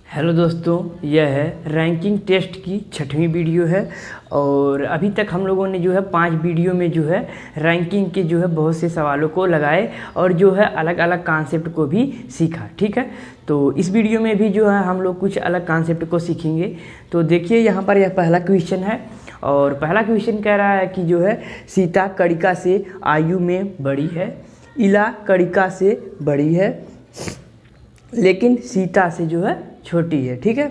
Hello दोस्तों, यह है रैंकिंग टेस्ट की 6वीं वीडियो है। और अभी तक हम लोगों ने जो है 5 वीडियो में जो है रैंकिंग के जो है बहुत से सवालों को लगाए और जो है अलग अलग कॉन्सेप्ट को भी सीखा। ठीक है, तो इस वीडियो में भी जो है हम लोग कुछ अलग कॉन्सेप्ट को सीखेंगे। तो देखिए यहाँ पर यह पहला क्वेश्चन है और पहला क्वेश्चन कह रहा है कि जो है सीता कड़िका से आयु में बड़ी है, इला कड़िका से बड़ी है लेकिन सीता से जो है छोटी है। ठीक है,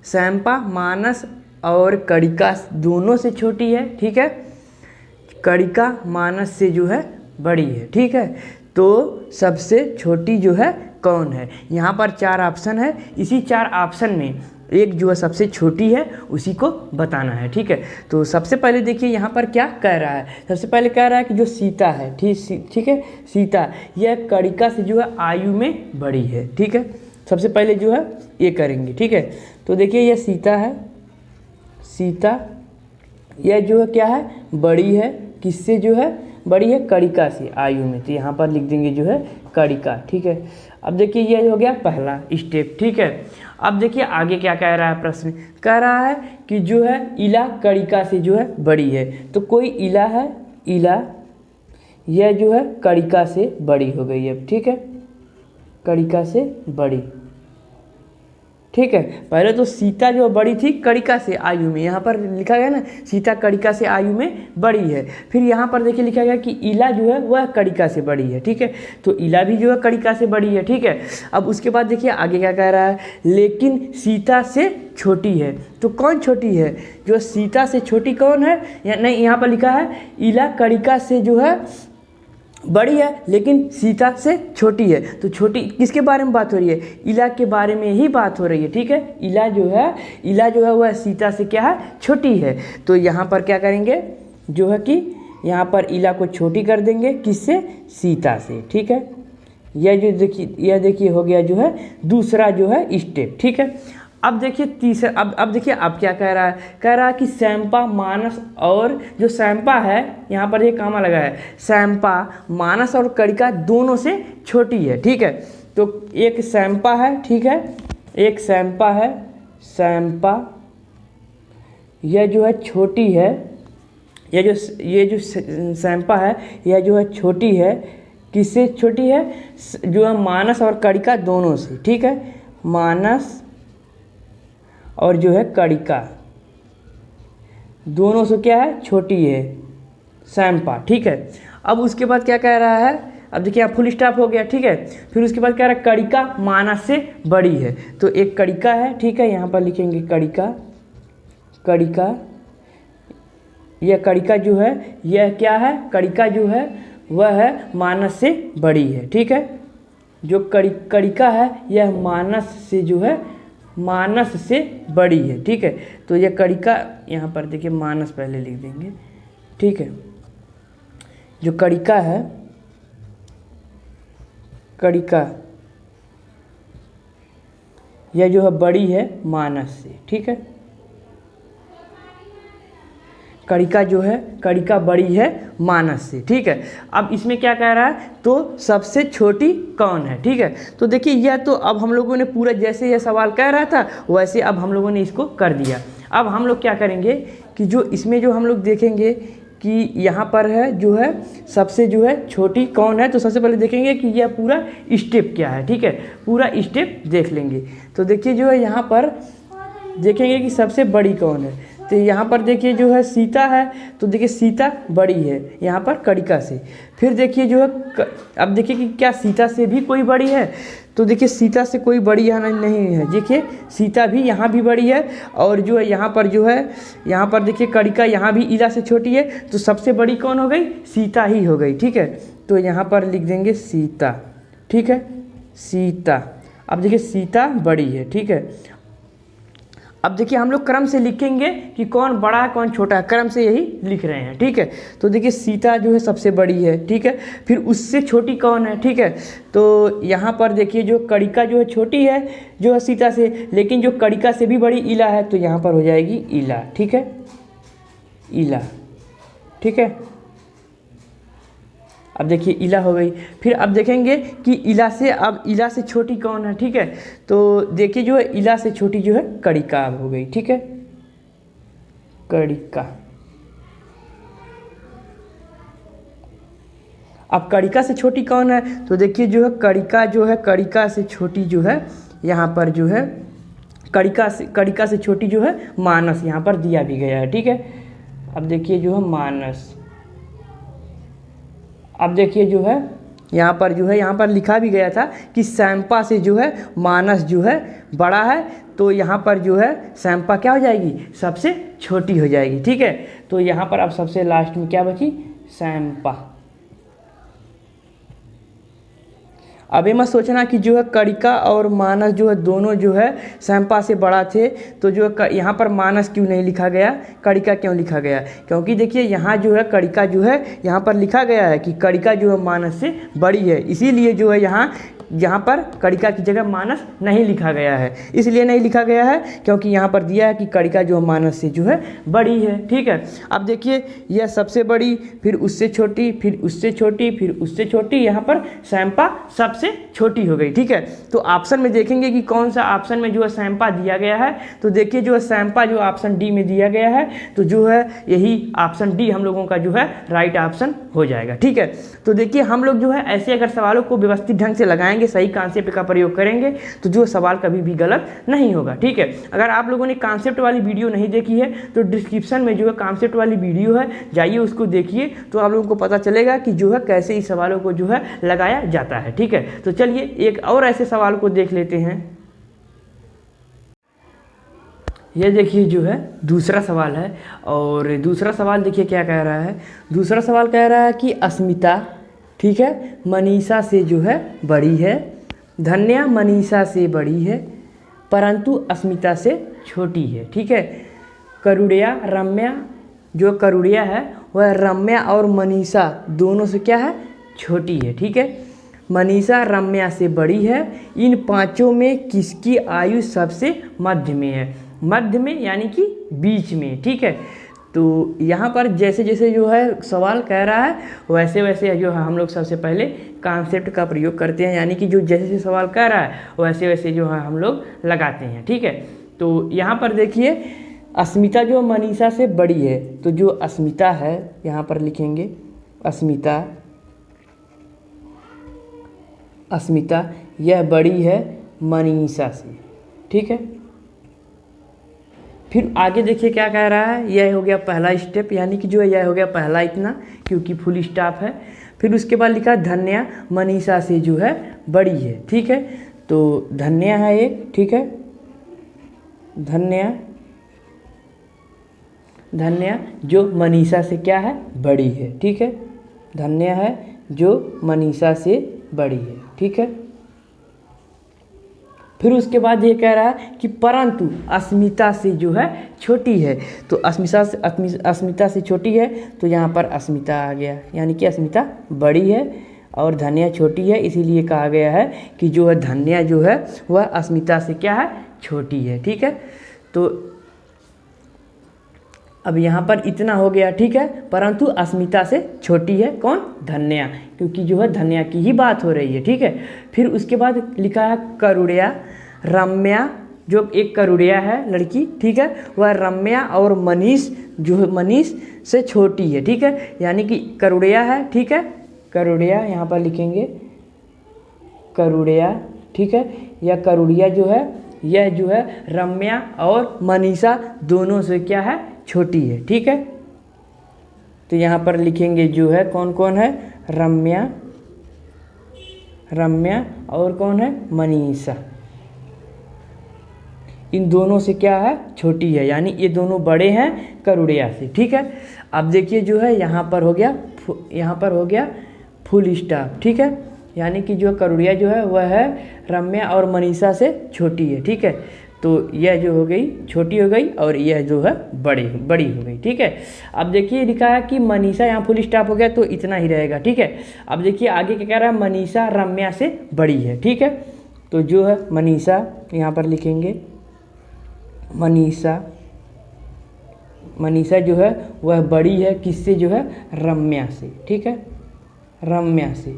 सैंपा मानस और कड़िका दोनों से छोटी है। ठीक है, कड़िका मानस से जो है बड़ी है। ठीक है, तो सबसे छोटी जो है कौन है? यहाँ पर 4 ऑप्शन है, इसी 4 ऑप्शन में एक जो है सबसे छोटी है उसी को बताना है। ठीक है, तो सबसे पहले देखिए यहाँ पर क्या कह रहा है। सबसे पहले कह रहा है कि जो सीता है, ठीक है, सीता यह कड़िका से जो है आयु में बड़ी है। ठीक है, सबसे पहले जो है ये करेंगे। ठीक है, तो देखिए यह सीता है, सीता यह जो है क्या है, बड़ी है। किससे जो है बड़ी है? कड़िका से आयु में। तो यहाँ पर लिख देंगे जो है कड़िका। ठीक है, अब देखिए यह हो गया पहला स्टेप। ठीक है, अब देखिए आगे क्या कह रहा है प्रश्न। कह रहा है कि जो है इला कड़िका से जो है बड़ी है। तो कोई इला है, इला यह जो है कड़िका से बड़ी हो गई है। ठीक है, कड़िका से बड़ी। ठीक है, पहले तो सीता जो बड़ी थी कड़िका से आयु में, यहाँ पर लिखा गया ना सीता कड़िका से आयु में बड़ी है। फिर यहाँ पर देखिए लिखा गया कि इला जो है वह कड़िका से बड़ी है। ठीक है, तो इला भी जो है कड़िका से बड़ी है। ठीक है, अब उसके बाद देखिए आगे क्या कह रहा है, लेकिन सीता से छोटी है। तो कौन छोटी है? जो सीता से छोटी कौन है? या नहीं, यहाँ पर लिखा है इला कड़िका से जो है बड़ी है लेकिन सीता से छोटी है। तो छोटी किसके बारे में बात हो रही है? इला के बारे में ही बात हो रही है। ठीक है, इला जो है वह सीता से क्या है, छोटी है। तो यहाँ पर क्या करेंगे जो है कि यहाँ पर इला को छोटी कर देंगे। किससे? सीता से। ठीक है, यह देखिए हो गया जो है दूसरा जो है स्टेप। ठीक है, अब देखिए तीसरा, अब देखिए अब क्या कह रहा है। कह रहा है कि सैंपा मानस और जो सैंपा है, यहाँ पर ये कामा लगा है, सैंपा मानस और कड़िका दोनों से छोटी है। ठीक है, तो एक सैंपा है, ठीक है, एक सैंपा है, सैंपा यह जो है छोटी है, ये जो सैंपा है यह जो है छोटी है। किससे छोटी है? जो है मानस और कड़िका दोनों से। ठीक है, मानस और जो है कड़िका दोनों से क्या है, छोटी है सैंपा। ठीक है, अब उसके बाद क्या कह रहा है, अब देखिए यहाँ फुल स्टॉप हो गया। ठीक है, फिर उसके बाद कह रहा है कड़िका मानस से बड़ी है। तो एक कड़िका है, ठीक है, यहाँ पर लिखेंगे कड़िका, कड़िका यह कड़िका जो है यह क्या है, कड़िका जो है वह है मानस से बड़ी है। ठीक है, जो कड़िका है यह मानस से जो है मानस से बड़ी है। ठीक है, तो यह कड़िका, यहाँ पर देखिए मानस पहले लिख देंगे। ठीक है, जो कड़िका है, कड़िका यह जो है बड़ी है मानस से। ठीक है, कड़िका जो है, कड़िका बड़ी है मानस से। ठीक है, अब इसमें क्या कह रहा है, तो सबसे छोटी कौन है? ठीक है, तो देखिए यह तो अब हम लोगों ने पूरा जैसे यह सवाल कह रहा था वैसे अब हम लोगों ने इसको कर दिया। अब हम लोग क्या करेंगे कि जो इसमें जो हम लोग देखेंगे कि यहाँ पर है जो है सबसे जो है छोटी कौन है। तो सबसे पहले देखेंगे कि यह पूरा स्टेप क्या है। ठीक है, पूरा स्टेप देख लेंगे। तो देखिए जो है यहाँ पर देखेंगे कि सबसे बड़ी कौन है। तो यहाँ पर देखिए जो है सीता है, तो देखिए सीता बड़ी है यहाँ पर कड़िका से। फिर देखिए जो है अब देखिए कि क्या सीता से भी कोई बड़ी है? तो देखिए सीता से कोई बड़ी यहाँ नहीं है। देखिए सीता भी यहाँ भी बड़ी है और जो है यहाँ पर जो है यहाँ पर देखिए कड़िका यहाँ भी इला से छोटी है। तो सबसे बड़ी कौन हो गई? सीता ही हो गई। ठीक है, तो यहाँ पर लिख देंगे सीता। ठीक है, सीता। अब देखिए सीता बड़ी है। ठीक है, अब देखिए हम लोग क्रम से लिखेंगे कि कौन बड़ा है कौन छोटा है, क्रम से यही लिख रहे हैं। ठीक है, तो देखिए सीता जो है सबसे बड़ी है। ठीक है, फिर उससे छोटी कौन है? ठीक है, तो यहाँ पर देखिए जो कड़िका जो है छोटी है जो है सीता से, लेकिन जो कड़िका से भी बड़ी इला है, तो यहाँ पर हो जाएगी इला। ठीक है, इला। ठीक है, अब देखिए इला हो गई। फिर अब देखेंगे कि इला से, अब इला से छोटी कौन है, ठीक है। तो देखिए जो है इला से छोटी जो है कड़िका अब हो गई, ठीक है, कड़िका। अब कड़िका से छोटी कौन है, तो देखिए जो है कड़िका जो है, कड़िका से छोटी जो है यहाँ पर जो है कड़िका से छोटी जो है मानस यहाँ पर दिया भी गया है, ठीक है। अब देखिए जो है मानस, अब देखिए जो है यहाँ पर लिखा भी गया था कि सैंपा से जो है मानस जो है बड़ा है, तो यहाँ पर जो है सैंपा क्या हो जाएगी, सबसे छोटी हो जाएगी, ठीक है। तो यहाँ पर अब सबसे लास्ट में क्या बची, सैंपा। अब ये मत सोचना कि जो है कड़िका और मानस जो है दोनों जो है सैंपा से बड़ा थे, तो जो है यहाँ पर मानस क्यों नहीं लिखा गया, कड़िका क्यों लिखा गया, क्योंकि देखिए यहाँ जो है कड़िका जो है यहाँ पर लिखा गया है कि कड़िका जो है मानस से बड़ी है, इसीलिए जो है यहाँ पर कड़िका की जगह मानस नहीं लिखा गया है। इसलिए नहीं लिखा गया है क्योंकि यहाँ पर दिया है कि कड़िका जो मानस से जो है बड़ी है, ठीक है। अब देखिए यह सबसे बड़ी, फिर उससे छोटी, फिर उससे छोटी, फिर उससे छोटी, यहाँ पर सैंपा सबसे छोटी हो गई, ठीक है। तो ऑप्शन में देखेंगे कि कौन सा ऑप्शन में जो है सैंपा दिया गया है, तो देखिए जो है सैंपा जो ऑप्शन डी में दिया गया है, तो जो है यही ऑप्शन डी हम लोगों का जो है राइट ऑप्शन हो जाएगा, ठीक है। तो देखिए हम लोग जो है ऐसे अगर सवालों को व्यवस्थित ढंग से लगाएंगे, सही कॉन्सेप्ट का प्रयोग करेंगे, तो जो सवाल कभी भी गलत नहीं होगा, ठीक है। अगर आप लोगों ने कॉन्सेप्ट वाली वीडियो नहीं देखी है तो डिस्क्रिप्शन में जो है कॉन्सेप्ट वाली वीडियो है, जाइए उसको देखिए, तो आप लोगों को पता चलेगा कि जो है कैसे इस सवालों को जो है लगाया जाता है, ठीक है। तो चलिए एक और ऐसे सवाल को देख लेते हैं। ये देखिए जो है दूसरा सवाल है, और दूसरा सवाल देखिए क्या कह रहा है। दूसरा सवाल कह रहा है कि अस्मिता, ठीक है, मनीषा से जो है बड़ी है, धन्या मनीषा से बड़ी है परंतु अस्मिता से छोटी है, ठीक है। करुड़िया रम्या, जो करुड़िया है वह रम्या और मनीषा दोनों से क्या है, छोटी है, ठीक है। मनीषा रम्या से बड़ी है, इन पांचों में किसकी आयु सबसे मध्य में है, मध्य में यानी कि बीच में, ठीक है। तो यहाँ पर जैसे जैसे जो है सवाल कह रहा है वैसे वैसे जो है हम लोग सबसे पहले कॉन्सेप्ट का प्रयोग करते हैं, यानी कि जो जैसे जैसे सवाल कह रहा है वैसे वैसे जो है हम लोग लगाते हैं, ठीक है। तो यहाँ पर देखिए अस्मिता जो मनीषा से बड़ी है, तो जो अस्मिता है यहाँ पर लिखेंगे अस्मिता, अस्मिता यह बड़ी है मनीषा से, ठीक है। फिर आगे देखिए क्या कह रहा है, यह हो गया पहला स्टेप, यानी कि जो है यह हो गया पहला इतना, क्योंकि फुल स्टॉप है। फिर उसके बाद लिखा धन्या मनीषा से जो है बड़ी है, ठीक है। तो धन्या है एक, ठीक है, धन्या जो मनीषा से क्या है, बड़ी है, ठीक है। धन्या है जो मनीषा से बड़ी है, ठीक है। फिर उसके बाद ये कह रहा है कि परंतु अस्मिता से जो है छोटी है, तो अस्मिता से छोटी है, तो यहाँ पर अस्मिता आ गया, यानी कि अस्मिता बड़ी है और धन्या छोटी है, इसीलिए कहा गया है कि जो है धन्या जो है वह अस्मिता से क्या है, छोटी है, ठीक है। तो अब यहाँ पर इतना हो गया, ठीक है, परंतु अस्मिता से छोटी है कौन, धन्या, क्योंकि जो है धन्या की ही बात हो रही है, ठीक है। फिर उसके बाद लिखा है करुड़िया रम्या, जो एक करुड़िया है लड़की, ठीक है, वह रम्या और मनीष जो है मनीष से छोटी है, ठीक है, यानी कि करुड़िया है, ठीक है, करुड़िया यहाँ पर लिखेंगे करुड़िया, ठीक है। यह करुड़िया जो है यह जो है रम्या और मनीषा दोनों से क्या है, छोटी है, ठीक है। तो यहाँ पर लिखेंगे जो है कौन कौन है, रम्या और कौन है, मनीषा, इन दोनों से क्या है, छोटी है, यानी ये दोनों बड़े हैं करुड़िया से, ठीक है। अब देखिए जो है यहाँ पर हो गया फुल स्टॉप, ठीक है, यानी कि जो करुड़िया जो है वह है रम्या और मनीषा से छोटी है, ठीक है। तो यह जो हो गई छोटी हो गई और यह जो है बड़ी हो गई, ठीक है। अब देखिए लिखा है कि मनीषा, यहाँ फुल स्टॉप हो गया तो इतना ही रहेगा, ठीक है। अब देखिए आगे क्या कह रहा है, मनीषा रम्या से बड़ी है, ठीक है। तो जो है मनीषा यहाँ पर लिखेंगे मनीषा जो है वह बड़ी है किससे, जो है रम्या से, ठीक है, रम्या से।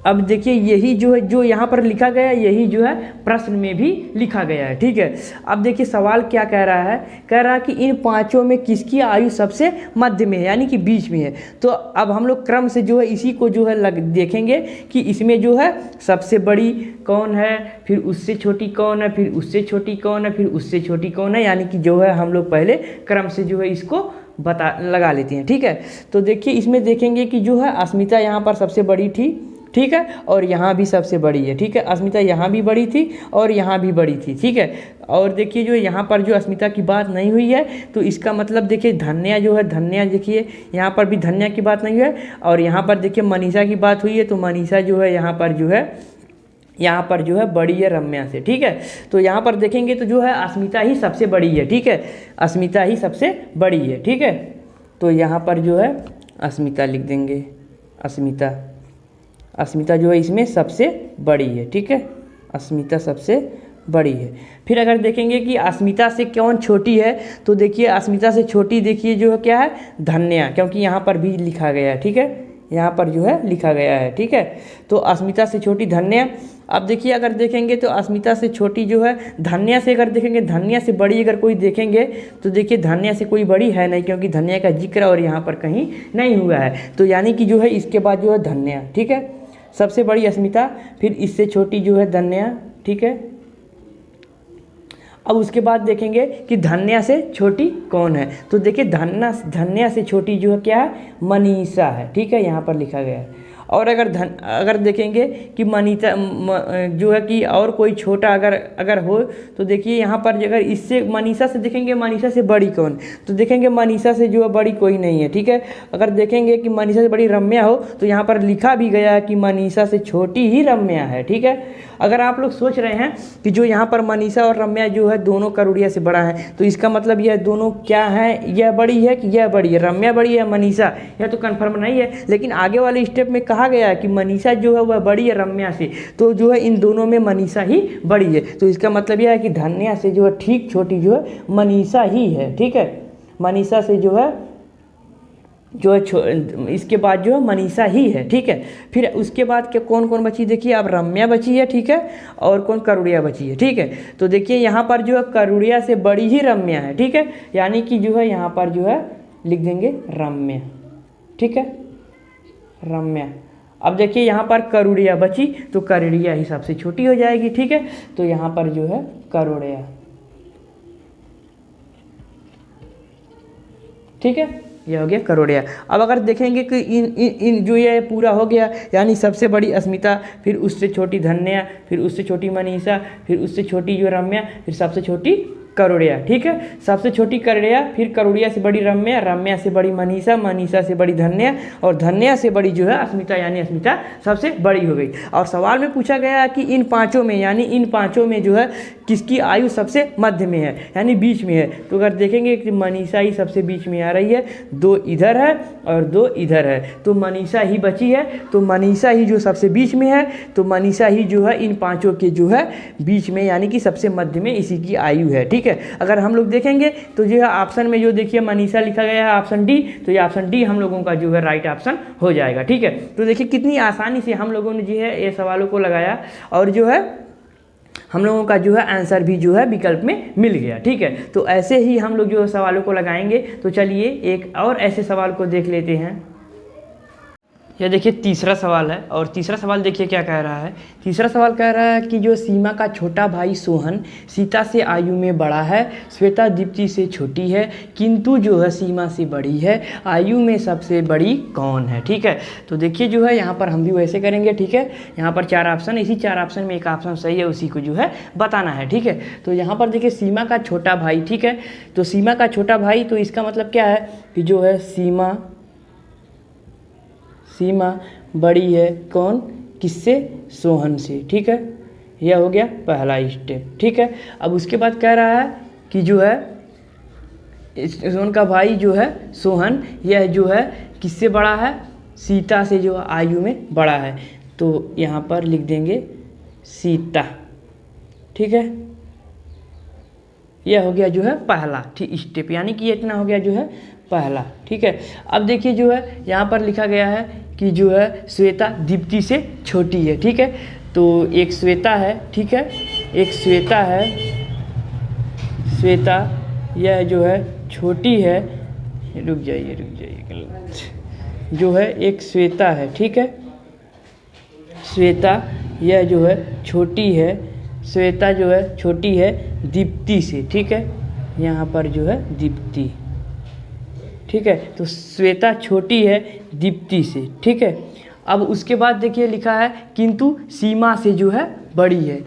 अब देखिए यही जो है जो यहाँ पर लिखा गया है यही जो है प्रश्न में भी लिखा गया है, ठीक है। अब देखिए सवाल क्या कह रहा है, कह रहा है कि इन पांचों में किसकी आयु सबसे मध्य में है, यानी कि बीच में है। तो अब हम लोग क्रम से जो है इसी को जो है देखेंगे कि इसमें जो है सबसे बड़ी कौन है, फिर उससे छोटी कौन है, फिर उससे छोटी कौन है, फिर उससे छोटी कौन है, यानी कि जो है हम लोग पहले क्रम से जो है इसको लगा लेते हैं, ठीक है। तो देखिए इसमें देखेंगे कि जो है अस्मिता यहाँ पर सबसे बड़ी थी, ठीक है, और यहाँ भी सबसे बड़ी है, ठीक है। अस्मिता यहाँ भी बड़ी थी और यहाँ भी बड़ी थी, ठीक है। और देखिए जो यहाँ पर जो अस्मिता की बात नहीं हुई है तो इसका मतलब देखिए धन्या जो है, धन्या देखिए यहाँ पर भी धन्या की बात नहीं है, और यहाँ पर देखिए मनीषा की बात हुई है तो मनीषा जो है यहाँ पर जो है बड़ी है रम्या से, ठीक है। तो यहाँ पर देखेंगे तो जो है अस्मिता ही सबसे बड़ी है, ठीक है, अस्मिता ही सबसे बड़ी है, ठीक है। तो यहाँ पर जो है अस्मिता लिख देंगे, अस्मिता जो है इसमें सबसे बड़ी है, ठीक है, अस्मिता सबसे बड़ी है। फिर अगर देखेंगे कि अस्मिता से कौन छोटी है तो देखिए अस्मिता से छोटी देखिए जो है क्या है, धन्या, क्योंकि यहाँ पर भी लिखा गया है, ठीक है, यहाँ पर जो है लिखा गया है, ठीक है। तो अस्मिता से छोटी धन्या। अब देखिए अगर देखेंगे तो अस्मिता से छोटी जो है धन्या से, अगर देखेंगे धन्या से बड़ी अगर कोई देखेंगे तो देखिए धन्या से कोई बड़ी है नहीं, क्योंकि धन्या का जिक्र और यहाँ पर कहीं नहीं हुआ है। तो यानी कि जो है इसके बाद जो है धन्या, ठीक है, सबसे बड़ी अस्मिता, फिर इससे छोटी जो है धन्या, ठीक है। अब उसके बाद देखेंगे कि धन्या से छोटी कौन है तो देखिए धन्या से छोटी जो है क्या है, मनीषा है, ठीक है, यहाँ पर लिखा गया है। और अगर देखेंगे कि मनीषा जो है कि और कोई छोटा अगर हो तो देखिए यहाँ पर अगर इससे मनीषा से देखेंगे मनीषा से बड़ी कौन, तो देखेंगे मनीषा से जो है बड़ी कोई नहीं है, ठीक है। अगर देखेंगे कि मनीषा से बड़ी रम्या हो तो यहाँ पर लिखा भी गया है कि मनीषा से छोटी ही रम्या है, ठीक है। अगर आप लोग सोच रहे हैं कि जो यहाँ पर मनीषा और रम्या जो है दोनों करोड़िया से बड़ा है तो इसका मतलब यह दोनों क्या है, यह बड़ी है कि यह बड़ी है, रम्या बड़ी है मनीषा, यह तो कंफर्म नहीं है। लेकिन आगे वाले स्टेप में कहा गया है कि मनीषा जो है वह बड़ी है रम्या से, तो जो है इन दोनों में मनीषा ही बड़ी है। तो इसका मतलब यह है कि धन्या से जो है ठीक छोटी जो है मनीषा ही है, ठीक है, मनीषा से जो है इसके बाद जो है मनीषा ही है, ठीक है। फिर उसके बाद के कौन कौन बची देखिए, अब रम्या बची है, ठीक है, और कौन, करुड़िया बची है, ठीक है। तो देखिए यहाँ पर जो है करुड़िया से बड़ी ही रम्या है, ठीक है, यानी कि जो है यहाँ पर जो है लिख देंगे रम्या, ठीक है, रम्या। अब देखिए यहाँ पर करुड़िया बची तो करुड़िया ही सबसे छोटी हो जाएगी, ठीक है। तो यहाँ पर जो है करुड़िया, ठीक है, यह हो गया करोड़िया। अब अगर देखेंगे कि इन जो ये पूरा हो गया, यानी सबसे बड़ी अस्मिता, फिर उससे छोटी धन्या, फिर उससे छोटी मनीषा, फिर उससे छोटी जो रम्या, फिर सबसे छोटी करोड़िया, ठीक है, सबसे छोटी करोड़िया, फिर करोड़िया से बड़ी रम्या, रम्या से बड़ी मनीषा, मनीषा से बड़ी धन्या, और धन्या से बड़ी जो है अस्मिता, यानी अस्मिता सबसे बड़ी हो गई। और सवाल में पूछा गया कि इन पांचों में, यानी इन पांचों में जो है किसकी आयु सबसे मध्य में है, यानी बीच में है। तो अगर देखेंगे कि मनीषा ही सबसे बीच में आ रही है, दो इधर है और दो इधर है, तो मनीषा ही बची है, तो मनीषा ही जो सबसे बीच में है, तो मनीषा ही जो है इन पांचों के जो है बीच में, यानी कि सबसे मध्य में इसी की आयु है, ठीक है। अगर हम लोग देखेंगे तो जो है ऑप्शन में जो देखिए मनीषा लिखा गया है ऑप्शन डी, तो ये ऑप्शन डी हम लोगों का जो है राइट ऑप्शन हो जाएगा, ठीक है। तो देखिए कितनी आसानी से हम लोगों ने जो है ये सवालों को लगाया और जो है हम लोगों का जो है आंसर भी जो है विकल्प में मिल गया, ठीक है। तो ऐसे ही हम लोग जो सवालों को लगाएंगे। तो चलिए एक और ऐसे सवाल को देख लेते हैं। यह देखिए तीसरा सवाल है, और तीसरा सवाल देखिए क्या कह रहा है। तीसरा सवाल कह रहा है कि जो सीमा का छोटा भाई सोहन सीता से आयु में बड़ा है, श्वेता दीप्ति से छोटी है, किंतु जो है सीमा से बड़ी है, आयु में सबसे बड़ी कौन है, ठीक है। तो देखिए जो है यहाँ पर हम भी वैसे करेंगे, ठीक है। यहाँ पर 4 ऑप्शन, इसी 4 ऑप्शन में एक ऑप्शन सही है, उसी को जो है बताना है, ठीक है। तो यहाँ पर देखिए सीमा का छोटा भाई, ठीक है। तो सीमा का छोटा भाई, तो इसका मतलब क्या है कि जो है सीमा बड़ी है कौन, किससे, सोहन से, ठीक है। यह हो गया पहला स्टेप, ठीक है। अब उसके बाद कह रहा है कि जो है सोहन का भाई जो है सोहन, यह जो है किससे बड़ा है, सीता से जो आयु में बड़ा है, तो यहाँ पर लिख देंगे सीता, ठीक है। यह हो गया जो है पहला ठीक स्टेप, यानी कि इतना हो गया जो है पहला, ठीक है। अब देखिए जो है यहाँ पर लिखा गया है कि जो है श्वेता दीप्ति से छोटी है। ठीक है, तो एक श्वेता है, ठीक है, एक श्वेता है, श्वेता यह जो है छोटी है, रुक जाइए, जो है एक श्वेता है, ठीक है, श्वेता यह जो है छोटी है, श्वेता जो है छोटी है दीप्ति से। ठीक है, यहाँ पर जो है दीप्ति, ठीक है, तो श्वेता छोटी है दीप्ति से। ठीक है, अब उसके बाद देखिए लिखा है किंतु सीमा से जो है बड़ी है।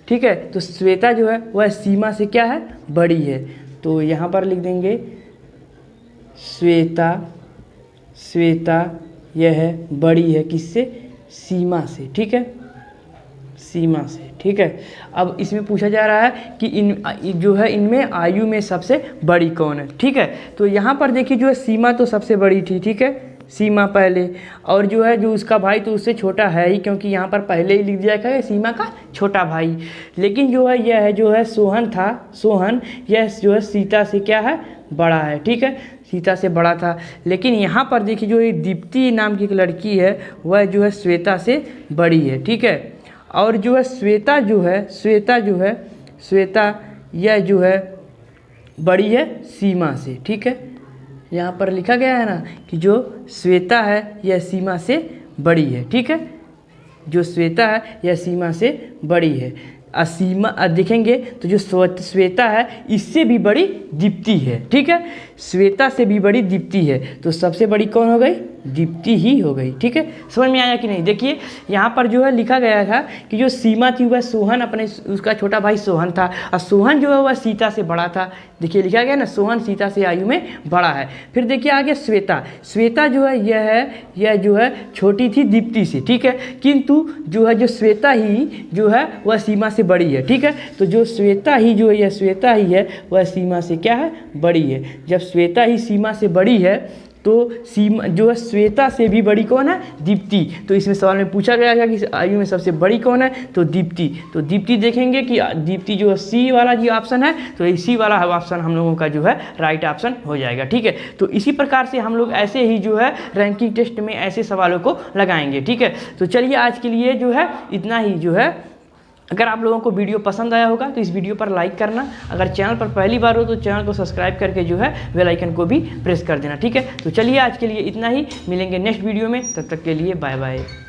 ठीक है, तो श्वेता जो है वह सीमा से क्या है, बड़ी है। तो यहाँ पर लिख देंगे श्वेता, श्वेता यह है बड़ी है किससे, सीमा से। ठीक है, सीमा से। ठीक है, अब इसमें पूछा जा रहा है कि इन जो है इनमें आयु में सबसे बड़ी कौन है। ठीक है, तो यहाँ पर देखिए जो है सीमा तो सबसे बड़ी थी। ठीक है, सीमा पहले, और जो है जो उसका भाई तो उससे छोटा है ही, क्योंकि यहाँ पर पहले ही लिख दिया है सीमा का छोटा भाई। लेकिन जो है यह है जो है सोहन था, सोहन यह जो है सीता से क्या है, बड़ा है। ठीक है, सीता से बड़ा था। लेकिन यहाँ पर देखिए जो ये दीप्ति नाम की एक लड़की है वह जो है श्वेता से बड़ी है। ठीक है, और जो है श्वेता जो है, श्वेता जो है, श्वेता यह जो है बड़ी है सीमा से। ठीक है, यहाँ पर लिखा गया है ना कि जो श्वेता है यह सीमा से बड़ी है। ठीक है, जो श्वेता है यह सीमा से बड़ी है। सीमा देखेंगे तो जो श्वेता है इससे भी बड़ी दीप्ति है। ठीक है, श्वेता से भी बड़ी दीप्ति है, तो सबसे बड़ी कौन हो गई, दीप्ति ही हो गई। ठीक है, समझ में आया कि नहीं। देखिए यहाँ पर जो है लिखा गया था कि जो सीमा थी वह सोहन अपने उसका छोटा भाई सोहन था, और सोहन जो है वह सीता से बड़ा था। देखिए लिखा गया ना, सोहन सीता से आयु में बड़ा है। फिर देखिए आगे श्वेता, श्वेता जो है यह जो है छोटी थी दीप्ति से। ठीक है, किंतु जो है जो श्वेता ही जो है वह सीमा से बड़ी है। ठीक है, तो जो श्वेता ही जो है, यह श्वेता ही है वह सीमा से क्या है, बड़ी है। जब श्वेता ही सीमा से बड़ी है तो सीमा जो है श्वेता से भी बड़ी कौन है, दीप्ति। तो इसमें सवाल में पूछा गया है कि आयु में सबसे बड़ी कौन है, तो दीप्ति। तो दीप्ति देखेंगे कि दीप्ति जो है सी वाला जो ऑप्शन है, तो इसी वाला ऑप्शन हम लोगों का जो है राइट ऑप्शन हो जाएगा। ठीक है, तो इसी प्रकार से हम लोग ऐसे ही जो है रैंकिंग टेस्ट में ऐसे सवालों को लगाएंगे। ठीक है, तो चलिए आज के लिए जो है इतना ही जो है। अगर आप लोगों को वीडियो पसंद आया होगा तो इस वीडियो पर लाइक करना, अगर चैनल पर पहली बार हो तो चैनल को सब्सक्राइब करके जो है बेल आइकन को भी प्रेस कर देना। ठीक है, तो चलिए आज के लिए इतना ही, मिलेंगे नेक्स्ट वीडियो में, तब तक के लिए बाय बाय।